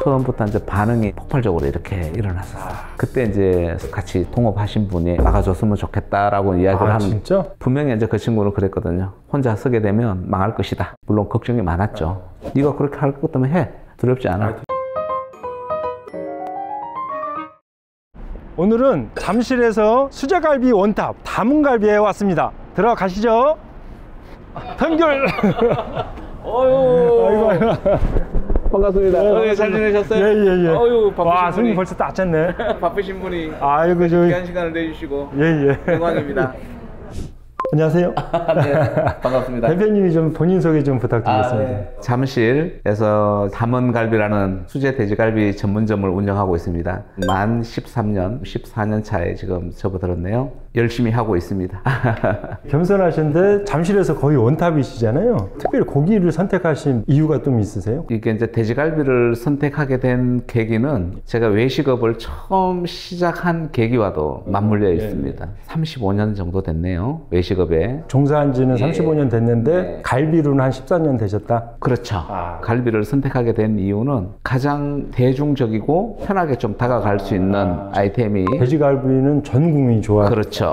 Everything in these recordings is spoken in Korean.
처음부터 이제 반응이 폭발적으로 이렇게 일어났었어요. 그때 이제 같이 동업하신 분이 막아줬으면 좋겠다라고 이야기를 하는. 진짜? 분명히 이제 그 친구는 그랬거든요. 혼자 서게 되면 망할 것이다. 물론 걱정이 많았죠. 네가 그렇게 할 것 같으면 해. 두렵지 않아. 오늘은 잠실에서 수제갈비 원탑 담은갈비에 왔습니다. 들어가시죠. 단결. 어유. 아이고. 반갑습니다. 잘 지내셨어요? 예예예. 어유 와, 손님 벌써 다 짰네. 바쁘신 분이 아이고 저희. 귀한 시간을 내주시고 예예. 영광입니다. 안녕하세요. 네, 반갑습니다. 대표님이 좀 본인 소개 좀 부탁드리겠습니다. 네. 잠실에서 담은갈비라는 수제 돼지갈비 전문점을 운영하고 있습니다. 만 13년, 14년 차에 지금 접어들었네요. 열심히 하고 있습니다. 겸손하신데 잠실에서 거의 원탑이시잖아요. 특별히 고기를 선택하신 이유가 좀 있으세요? 이게 이제 돼지갈비를 선택하게 된 계기는 제가 외식업을 처음 시작한 계기와도 맞물려 있습니다. 35년 정도 됐네요. 외식업에. 종사한 지는 35년 됐는데 네. 갈비로는 한 14년 되셨다? 그렇죠. 갈비를 선택하게 된 이유는 가장 대중적이고 편하게 좀 다가갈 수 있는 아이템이 돼지갈비는 전 국민이 좋아해요. 그렇죠.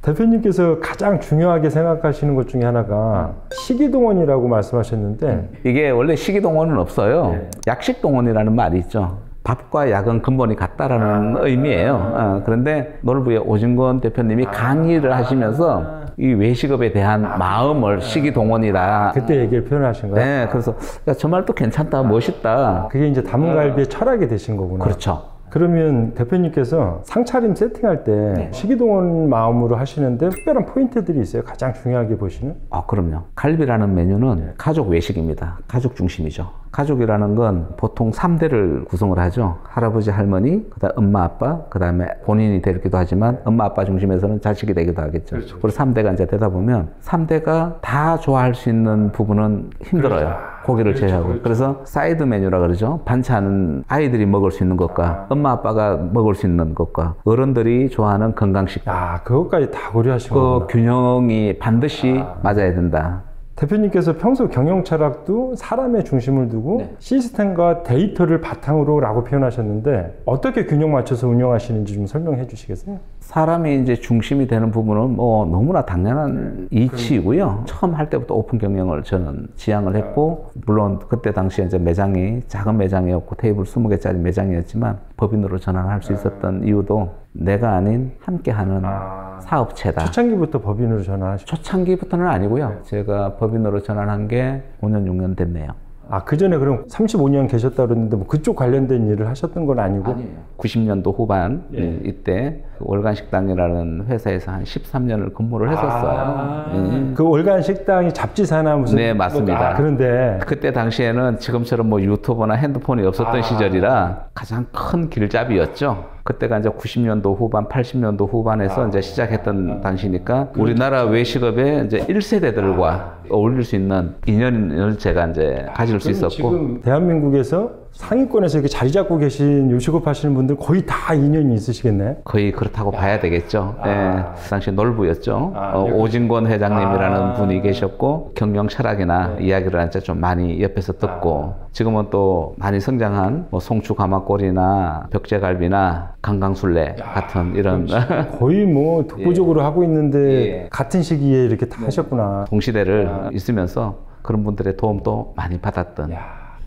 대표님께서 가장 중요하게 생각하시는 것 중에 하나가 식이동원이라고 말씀하셨는데 이게 원래 식이동원은 없어요. 약식동원이라는 말이 있죠. 밥과 약은 근본이 같다라는 의미예요. 그런데 놀부의 오진권 대표님이 강의를 하시면서 이 외식업에 대한 마음을 식이동원이다. 그때 얘기를 표현하신 거예요? 네, 그래서 저 말도 괜찮다, 멋있다. 그게 이제 담은갈비의 철학이 되신 거구나. 그렇죠. 그러면 대표님께서 상차림 세팅할 때 식이동원 마음으로 하시는데 특별한 포인트들이 있어요? 가장 중요하게 보시는? 그럼요. 갈비라는 메뉴는 가족 외식입니다. 가족 중심이죠. 가족이라는 건 보통 3대를 구성을 하죠. 할아버지, 할머니, 그다음 엄마, 아빠, 그다음에 본인이 되기도 하지만 엄마, 아빠 중심에서는 자식이 되기도 하겠죠. 그렇죠. 그리고 3대가 이제 되다 보면 3대가 다 좋아할 수 있는 부분은 힘들어요. 그렇죠. 고기를 제외하고. 그래서 사이드 메뉴라 그러죠. 반찬은 아이들이 먹을 수 있는 것과 엄마, 아빠가 먹을 수 있는 것과 어른들이 좋아하는 건강식. 그것까지 다 고려하신 그 거구나. 균형이 반드시 맞아야 된다. 대표님께서 평소 경영 철학도 사람의 중심을 두고 시스템과 데이터를 바탕으로 라고 표현하셨는데 어떻게 균형 맞춰서 운영하시는지 좀 설명해 주시겠어요? 사람이 이제 중심이 되는 부분은 뭐 너무나 당연한 이치이고요. 처음 할 때부터 오픈 경영을 저는 지향을 했고, 물론 그때 당시에 이제 매장이 작은 매장이었고 테이블 20개짜리 매장이었지만 법인으로 전환할 수 있었던 이유도 내가 아닌 함께하는 사업체다. 초창기부터 법인으로 전환하셨죠? 초창기부터는 아니고요. 제가 법인으로 전환한 게 5년, 6년 됐네요. 그 전에 그럼 35년 계셨다 그랬는데 뭐 그쪽 관련된 일을 하셨던 건 아니고? 아니에요. 90년도 후반 이때 월간 식당이라는 회사에서 한 13년을 근무를 했었어요. 그 월간 식당이 잡지사나 무슨? 네, 맞습니다. 그런데 그때 당시에는 지금처럼 뭐 유튜버나 핸드폰이 없었던 시절이라 가장 큰 길잡이였죠. 그때가 이제 90년도 후반, 80년도 후반에서 이제 시작했던 당시니까 우리나라 외식업의 이제 1세대들과 어울릴 수 있는 인연을 제가 이제 가질 수 있었고. 지금 대한민국에서 상위권에서 이렇게 자리 잡고 계신 요식업 하시는 분들 거의 다 인연이 있으시겠네? 거의 그렇다고 봐야 되겠죠. 네, 그 당시 놀부였죠. 오진권 회장님이라는 분이 계셨고 경영 철학이나 이야기를 이제 좀 많이 옆에서 듣고, 지금은 또 많이 성장한 뭐 송추 가마골이나 벽제갈비나 강강술래 같은 이런 거의 뭐 독보적으로 하고 있는데 같은 시기에 이렇게 다 하셨구나. 동시대를 있으면서 그런 분들의 도움도 많이 받았던.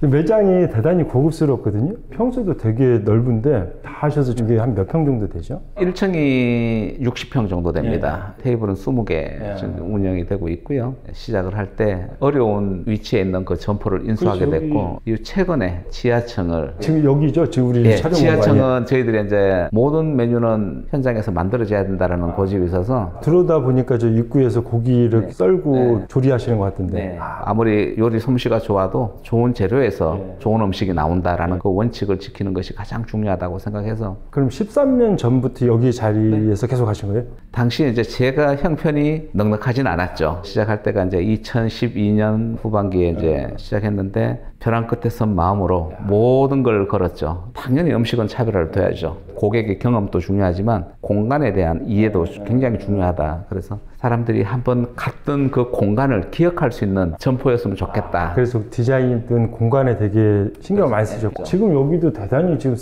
매장이 대단히 고급스럽거든요. 평소도 되게 넓은데 다 하셔서 이게 한 몇 평 정도 되죠? 1층이 60평 정도 됩니다. 테이블은 20개 지금 운영이 되고 있고요. 시작을 할 때 어려운 위치에 있는 그 점포를 인수하게 됐고, 이 최근에 지하층을 지금 여기죠? 지금 우리 촬영 지하층은 저희들이 이제 모든 메뉴는 현장에서 만들어져야 된다라는 고집이 있어서 들어오다 보니까 저 입구에서 고기를 썰고 조리하시는 것 같은데 아무리 요리 솜씨가 좋아도 좋은 재료에 좋은 음식이 나온다라는 그 원칙을 지키는 것이 가장 중요하다고 생각해서. 그럼 13년 전부터 여기 자리에서 계속 하신 거예요? 당시 이제 제가 형편이 넉넉하진 않았죠. 시작할 때가 이제 2012년 후반기에 이제 시작했는데 벼랑 끝에 선 마음으로 모든 걸 걸었죠. 당연히 음식은 차별화를 둬야죠. 고객의 경험도 중요하지만 공간에 대한 이해도 굉장히 중요하다. 그래서 사람들이 한번 갔던 그 공간을 기억할 수 있는 점포였으면 좋겠다. 그래서 디자인든 공간에 되게 신경을 많이 쓰셨고 지금 여기도 대단히 지금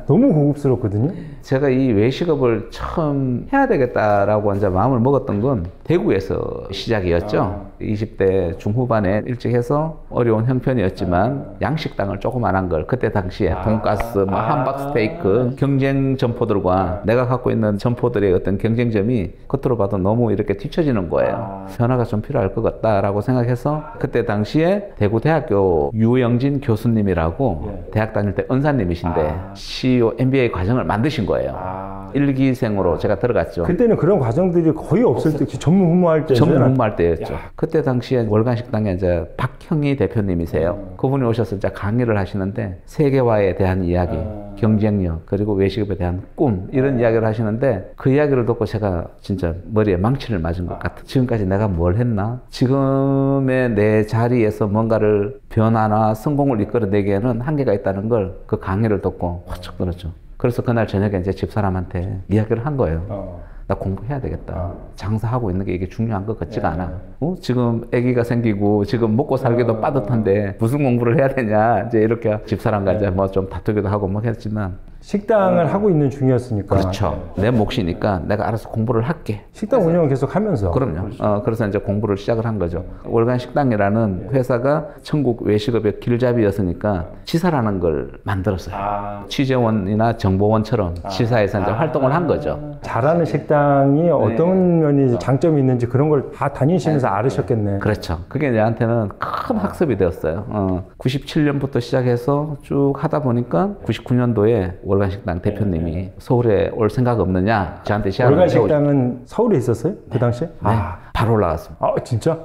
너무 고급스럽거든요. 제가 이 외식업을 처음 해야 되겠다라고 이제 마음을 먹었던 건 대구에서 시작이었죠. 20대 중후반에 일찍 해서 어려운 형편이었지만 양식당을 조그만한 걸 그때 당시에 돈가스, 뭐 함박스테이크 경쟁 점포들과 내가 갖고 있는 점포들의 어떤 경쟁점이 겉으로 봐도 너무 이렇게 뒤처지는 거예요. 변화가 좀 필요할 것 같다라고 생각해서 그때 당시에 대구대학교 유영진 교수님이라고 대학 다닐 때 은사님이신데 CEO MBA 과정을 만드신 거예요. 일기생으로 제가 들어갔죠. 그때는 그런 과정들이 거의 없을 때 전문 근무할 때 전문 근무할 때였죠. 그때 당시에 월간식당에 이제 박형희 대표님이세요. 그분이 오셔서 이제 강의를 하시는데 세계화에 대한 이야기, 경쟁력, 그리고 외식업에 대한 꿈 이런 이야기를 하시는데 그 이야기를 듣고 제가 진짜 머리에 망치를 맞은 것 같아. 지금까지 내가 뭘 했나? 지금의 내 자리에서 뭔가를 변화나 성공을 이끌어내기에는 한계가 있다는 걸 그 강의를 듣고 확 들었죠. 그래서 그날 저녁에 이제 집사람한테 이야기를 한 거예요. 나 공부해야 되겠다. 장사하고 있는 게 이게 중요한 것 같지가 않아. 지금 아기가 생기고 지금 먹고 살기도 빠듯한데 무슨 공부를 해야 되냐. 이제 이렇게 집사람과 이제 뭐 좀 다투기도 하고 뭐 했지만 식당을 하고 있는 중이었으니까. 그렇죠. 내 몫이니까 내가 알아서 공부를 할게. 식당 운영을 계속 하면서. 그럼요. 그래서 이제 공부를 시작을 한 거죠. 월간식당이라는 회사가 천국 외식업의 길잡이였으니까 치사라는 걸 만들었어요. 취재원이나 정보원처럼 치사에서 이제 활동을 한 거죠. 잘하는 식당이 어떤 면이 장점이 있는지 그런 걸 다 다니시면서 알으셨겠네. 그렇죠. 그게 저한테는 큰 학습이 되었어요. 97년부터 시작해서 쭉 하다 보니까 99년도에 월간식당 대표님이 서울에 올 생각 없느냐 저한테 시합을 월간식당은 서울에 있었어요? 그 당시에? 네, 바로 올라갔습니다. 진짜?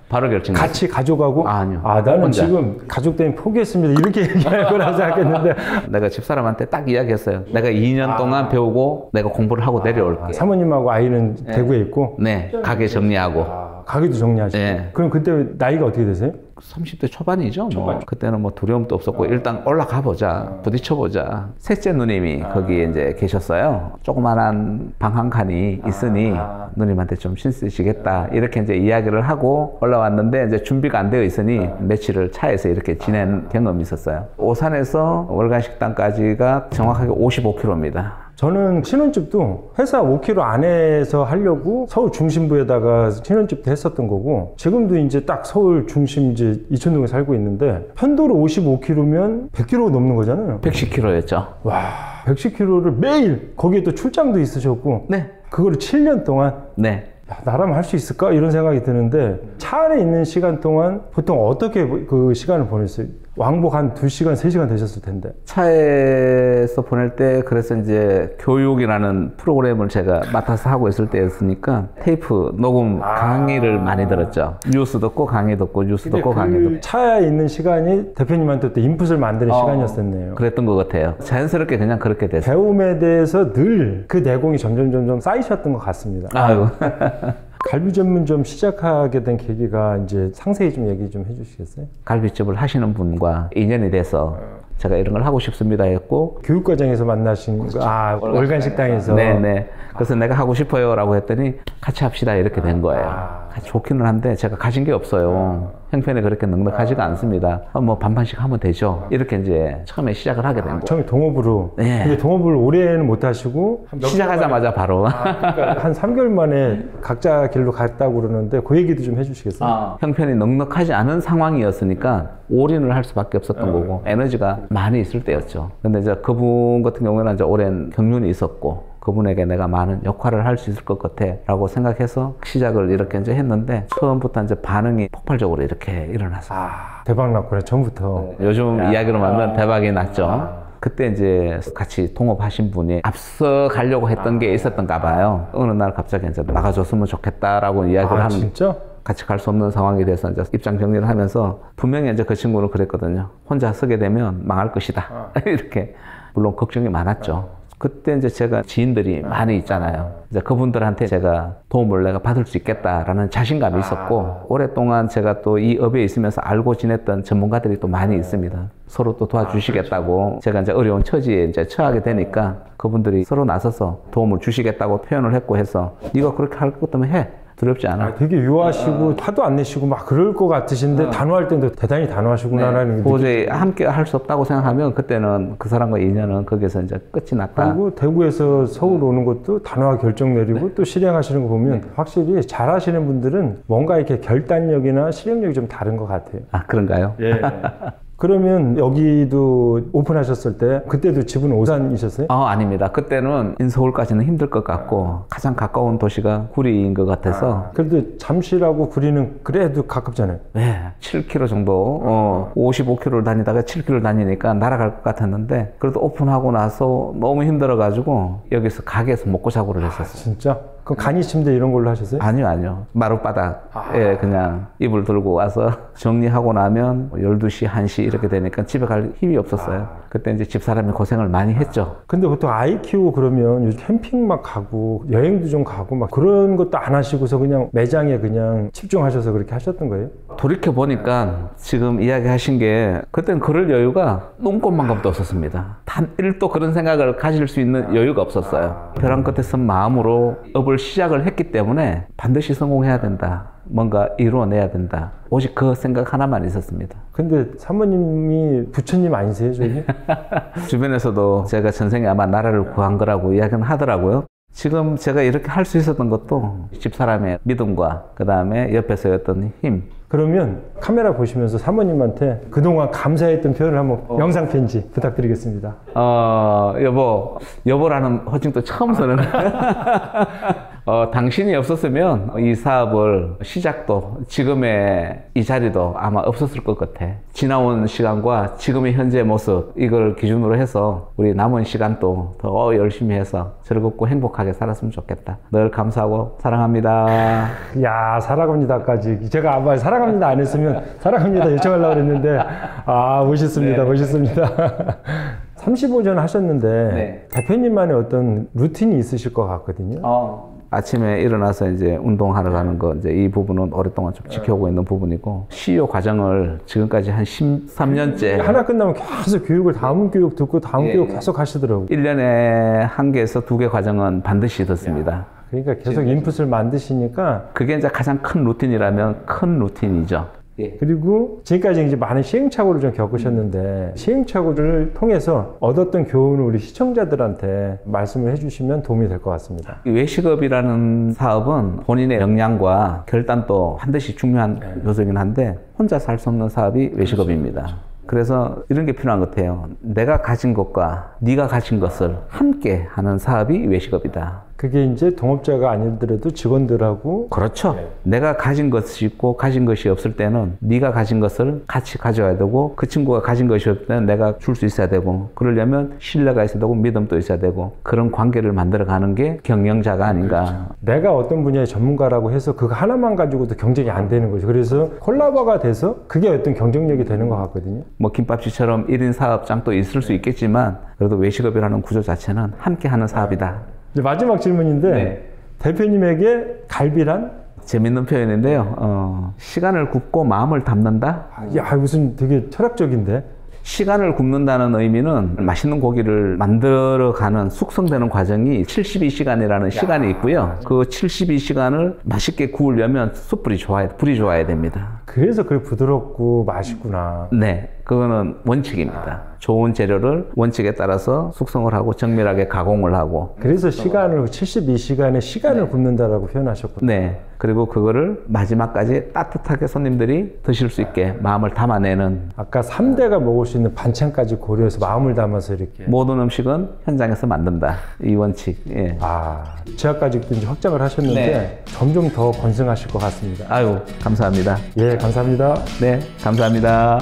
바로 결정했어요. 같이 가져가고? 아니요. 나는 혼자. 지금 가족 때문에 포기했습니다. 이렇게 얘기할 거라고 생각했는데. 내가 집사람한테 딱 이야기했어요. 내가 2년 동안 배우고 내가 공부를 하고 내려올게. 사모님하고 아이는 대구에 있고? 네. 가게 정리하고. 가게도 정리하시고? 네. 그럼 그때 나이가 어떻게 되세요? 30대 초반이죠. 뭐. 그때는 뭐 두려움도 없었고 일단 올라가 보자. 부딪혀 보자. 셋째 누님이 거기에 이제 계셨어요. 조그만한 방 한 칸이 있으니 누님한테 좀 신쓰시겠다. 이렇게 이제 이야기를 하고 올라왔는데 이제 준비가 안 되어 있으니 며칠을 차에서 이렇게 지낸 경험이 있었어요. 오산에서 월간식당까지가 정확하게 55km입니다. 저는 신혼집도 회사 5km 안에서 하려고 서울 중심부에다가 신혼집도 했었던 거고 지금도 이제 딱 서울 중심 이제 이천동에 살고 있는데 편도로 55km면 100km가 넘는 거잖아요. 110km였죠. 와, 110km를 매일 거기에 또 출장도 있으셨고 네. 그거를 7년 동안 네. 나라면 할 수 있을까? 이런 생각이 드는데 차 안에 있는 시간 동안 보통 어떻게 그 시간을 보냈어요? 왕복 한 2시간, 3시간 되셨을 텐데. 차에서 보낼 때 그래서 이제 교육이라는 프로그램을 제가 맡아서 하고 있을 때였으니까 테이프 녹음 강의를 많이 들었죠. 뉴스 듣고 강의 듣고 뉴스 듣고 강의 듣고. 차에 있는 시간이 대표님한테 또 인풋을 만드는 시간이었었네요. 그랬던 것 같아요. 자연스럽게 그냥 그렇게 됐어요. 배움에 대해서 늘 그 내공이 점점 쌓이셨던 것 같습니다. 아이고. 갈비 전문점 시작하게 된 계기가 이제 상세히 좀 얘기 좀 해주시겠어요? 갈비집을 하시는 분과 인연이 돼서 제가 이런 걸 하고 싶습니다 했고 교육과정에서 만나신 그렇죠. 월간식당에서 네네. 그래서 내가 하고 싶어요 라고 했더니 같이 합시다 이렇게 된 거예요. 같이 좋기는 한데 제가 가진 게 없어요. 형편이 그렇게 넉넉하지가 않습니다. một 반반씩 하면 되죠. 이렇게 이제 처음에 시작을 하게 된 거예요. 처음에 동업으로. 네. 근데 동업을 오래는 못 하시고 시작하자마자 바로 그러니까 한 3개월 만에 각자 길로 갔다고 그러는데 그 얘기도 좀 해주시겠어요? 형편이 넉넉하지 않은 상황이었으니까 올인을 할 수밖에 없었던 거고 에너지가 많이 있을 때였죠. 근데 이제 그분 같은 경우에는 이제 오랜 경륜이 있었고 그분에게 내가 많은 역할을 할 수 있을 것 같아 라고 생각해서 시작을 이렇게 이제 했는데 처음부터 이제 반응이 폭발적으로 이렇게 일어났어요. 대박 났구나, 전부터. 요즘 이야기로 말하면 대박이 났죠. 그때 이제 같이 동업하신 분이 앞서 가려고 했던 게 있었던가 봐요. 어느 날 갑자기 이제 나가줬으면 좋겠다라고 이야기를 하는. 진짜? 같이 갈 수 없는 상황이 돼서 이제 입장 정리를 하면서 분명히 이제 그 친구는 그랬거든요. 혼자 서게 되면 망할 것이다. 이렇게. 물론 걱정이 많았죠. 그때 이제 제가 지인들이 많이 있잖아요. 이제 그분들한테 제가 도움을 내가 받을 수 있겠다라는 자신감이 있었고, 오랫동안 제가 또 이 업에 있으면서 알고 지냈던 전문가들이 또 많이 있습니다. 서로 또 도와주시겠다고. 제가 이제 어려운 처지에 이제 처하게 되니까 그분들이 서로 나서서 도움을 주시겠다고 표현을 했고 해서, 네가 그렇게 할 것 같으면 해. 두렵지 않아. 되게 유하시고 화도 안 내시고 막 그럴 것 같으신데 단호할 때도 대단히 단호하시구나라는 게 도저히 함께 할 수 없다고 생각하면 그때는 그 사람과 인연은 거기서 이제 끝이 났다. 그리고 대구에서 서울 오는 것도 단호하게 결정 내리고 또 실행하시는 거 보면 확실히 잘하시는 분들은 뭔가 이렇게 결단력이나 실행력이 좀 다른 것 같아요. 아, 그런가요? 예. 그러면 여기도 오픈하셨을 때 그때도 집은 오산이셨어요? 아닙니다. 그때는 서울까지는 힘들 것 같고 가장 가까운 도시가 구리인 것 같아서. 그래도 잠실하고 구리는 그래도 가깝잖아요. 네, 7km 정도, 55km를 다니다가 7km 다니니까 날아갈 것 같았는데, 그래도 오픈하고 나서 너무 힘들어가지고 여기서 가게에서 먹고 자고를 했었어요. 진짜? 그럼 간이 침대 이런 걸로 하셨어요? 아니요. 마룻바닥에 그냥 이불 들고 와서 정리하고 나면 12시, 1시 이렇게 되니까 집에 갈 힘이 없었어요. 그때 이제 집사람이 고생을 많이 했죠. 근데 보통 아이 키우고 그러면 요즘 캠핑 막 가고 여행도 좀 가고 막 그런 것도 안 하시고서 그냥 매장에 그냥 집중하셔서 그렇게 하셨던 거예요? 돌이켜보니까 지금 이야기하신 게, 그때는 그럴 여유가 눈꽃만큼도 없었습니다. 단 1도 그런 생각을 가질 수 있는 여유가 없었어요. 벼랑 끝에 선 마음으로 업을 시작을 했기 때문에 반드시 성공해야 된다. 뭔가 이루어내야 된다. 오직 그 생각 하나만 있었습니다. 근데 사모님이 부처님 아니세요, 저기? 주변에서도 제가 전생에 아마 나라를 구한 거라고 이야기는 하더라고요. 지금 제가 이렇게 할 수 있었던 것도 집사람의 믿음과 그 다음에 옆에서였던 힘. 그러면 카메라 보시면서 사모님한테 그동안 감사했던 표현을 한번 영상 편지 부탁드리겠습니다. 여보라는 호칭도 처음 쓰는 당신이 없었으면 이 사업을 시작도 지금의 이 자리도 아마 없었을 것 같아. 지나온 시간과 지금의 현재 모습, 이걸 기준으로 해서 우리 남은 시간도 더 열심히 해서 즐겁고 행복하게 살았으면 좋겠다. 늘 감사하고 사랑합니다. 야, 사랑합니다까지. 제가 아마 사랑합니다 안 했으면 사랑합니다 요청하려고 그랬는데, 멋있습니다. 네. 멋있습니다. 35년 하셨는데 네. 대표님만의 어떤 루틴이 있으실 것 같거든요. 아침에 일어나서 이제 운동하러 가는 거, 이제 이 부분은 오랫동안 좀 지켜오고 있는 부분이고, CEO 과정을 지금까지 한 13년째. 하나 끝나면 계속 교육을 다음 교육 듣고 다음 교육 계속 하시더라고요. 1년에 1개에서 2개 과정은 반드시 듣습니다. 그러니까 계속 인풋을 만드시니까. 그게 이제 가장 큰 루틴이라면 큰 루틴이죠. 그리고 지금까지 이제 많은 시행착오를 좀 겪으셨는데, 시행착오를 통해서 얻었던 교훈을 우리 시청자들한테 말씀을 해주시면 도움이 될 것 같습니다. 외식업이라는 사업은 본인의 역량과 결단도 반드시 중요한 요소이긴 한데, 혼자 살 수 없는 사업이 외식업입니다. 그래서 이런 게 필요한 것 같아요. 내가 가진 것과 네가 가진 것을 함께 하는 사업이 외식업이다. 그게 이제 동업자가 아니더라도 직원들하고. 그렇죠. 내가 가진 것이 있고 가진 것이 없을 때는 네가 가진 것을 같이 가져야 되고, 그 친구가 가진 것이 없을 때는 내가 줄 수 있어야 되고, 그러려면 신뢰가 있어야 되고 믿음도 있어야 되고, 그런 관계를 만들어가는 게 경영자가 아닌가. 그렇죠. 내가 어떤 분야의 전문가라고 해서 그거 하나만 가지고도 경쟁이 안 되는 거죠. 그래서 콜라보가 돼서 그게 어떤 경쟁력이 되는 것 같거든요. 뭐 김밥집처럼 1인 사업장도 있을 수 있겠지만, 그래도 외식업이라는 구조 자체는 함께 하는 사업이다. 이제 마지막 질문인데, 대표님에게 갈비란? 재밌는 표현인데요. 시간을 굽고 마음을 담는다? 야, 무슨 되게 철학적인데? 시간을 굽는다는 의미는 맛있는 고기를 만들어가는 숙성되는 과정이 72시간이라는 시간이 있고요. 그 72시간을 맛있게 구우려면 숯불이 불이 좋아야 됩니다. 그래서 그게 부드럽고 맛있구나. 네, 그거는 원칙입니다. 좋은 재료를 원칙에 따라서 숙성을 하고 정밀하게 가공을 하고. 그래서 시간을 72시간의 시간을 굽는다라고 표현하셨거든요. 네, 그리고 그거를 마지막까지 따뜻하게 손님들이 드실 수 있게 마음을 담아내는. 아까 3대가 먹을 수 있는 반찬까지 고려해서 마음을 담아서 이렇게. 모든 음식은 현장에서 만든다. 이 원칙. 예. 지하까지도 이제 확장을 하셨는데 점점 더 번성하실 것 같습니다. 아유, 감사합니다. 예, 감사합니다. 네, 감사합니다.